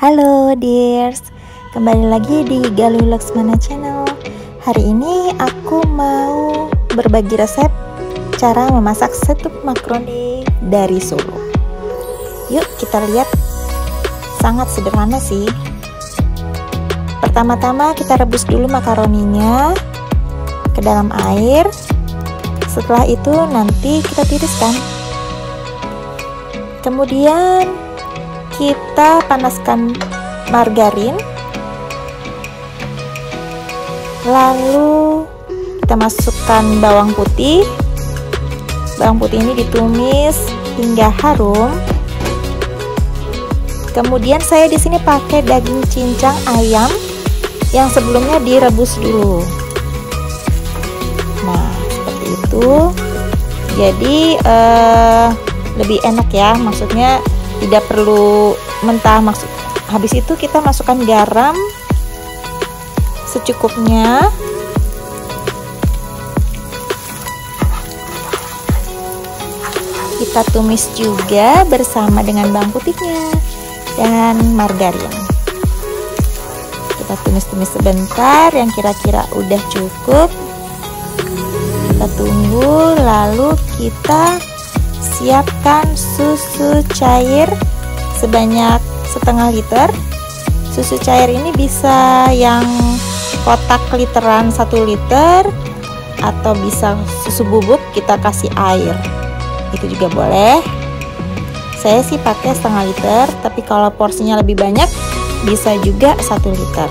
Halo dears, kembali lagi di Galuh Laksmana Channel. Hari ini aku mau berbagi resep cara memasak setup makaroni dari Solo. Yuk kita lihat, sangat sederhana sih. Pertama-tama kita rebus dulu makaroninya ke dalam air. Setelah itu nanti kita tiriskan. Kemudian kita panaskan margarin, lalu kita masukkan bawang putih. Bawang putih ini ditumis hingga harum. Kemudian saya di sini pakai daging cincang ayam yang sebelumnya direbus dulu. Nah, seperti itu. Jadi lebih enak ya, maksudnya tidak perlu mentah. Habis itu kita masukkan garam secukupnya. Kita tumis juga bersama dengan bawang putihnya dan margarin. Kita tumis-tumis sebentar, yang kira-kira udah cukup. Kita tunggu, lalu kita siapkan susu cair sebanyak setengah liter. Susu cair ini bisa yang kotak literan 1 liter, atau bisa susu bubuk kita kasih air, itu juga boleh. Saya sih pakai setengah liter, tapi kalau porsinya lebih banyak bisa juga 1 liter.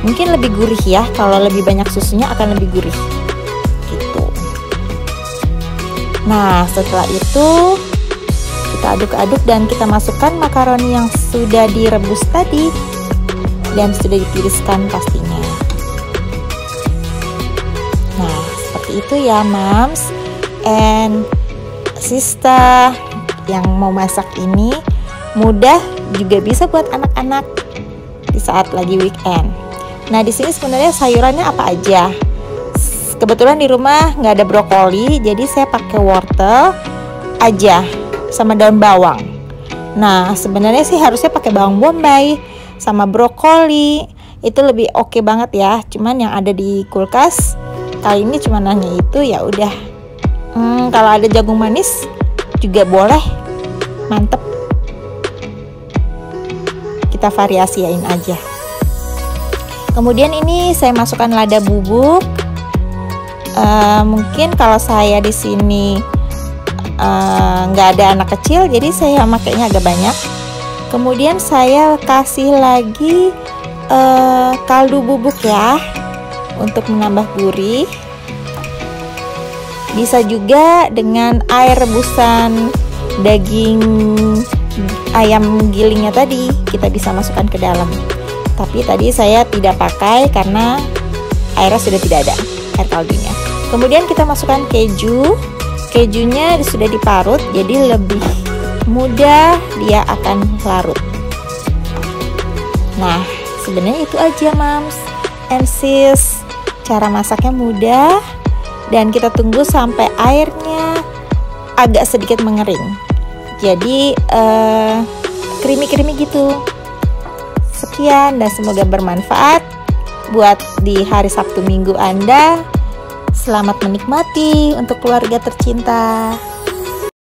Mungkin lebih gurih ya, kalau lebih banyak susunya akan lebih gurih gitu. Nah, setelah itu kita aduk-aduk dan kita masukkan makaroni yang sudah direbus tadi dan sudah ditiriskan pastinya. Nah, seperti itu ya moms and sister yang mau masak ini. Mudah, juga bisa buat anak-anak di saat lagi weekend. Nah, di sini sebenarnya sayurannya apa aja? Kebetulan di rumah nggak ada brokoli, jadi saya pakai wortel aja sama daun bawang. Nah, sebenarnya sih harusnya pakai bawang bombay sama brokoli, itu lebih oke banget ya. Cuman yang ada di kulkas kali ini cuma hanya itu, ya udah. Kalau ada jagung manis juga boleh, mantep. Kita variasiin aja. Kemudian ini saya masukkan lada bubuk. Mungkin kalau saya di sini nggak ada anak kecil, jadi saya makainya agak banyak. Kemudian saya kasih lagi kaldu bubuk ya, untuk menambah gurih. Bisa juga dengan air rebusan daging ayam gilingnya tadi, kita bisa masukkan ke dalam. Tapi tadi saya tidak pakai karena airnya sudah tidak ada, air kaldunya. Kemudian kita masukkan keju. Kejunya sudah diparut, jadi lebih mudah dia akan larut. Nah, sebenarnya itu aja moms and sis. Cara masaknya mudah, dan kita tunggu sampai airnya agak sedikit mengering. Jadi creamy-creamy gitu. Sekian, dan semoga bermanfaat buat di hari Sabtu Minggu Anda. Selamat menikmati untuk keluarga tercinta.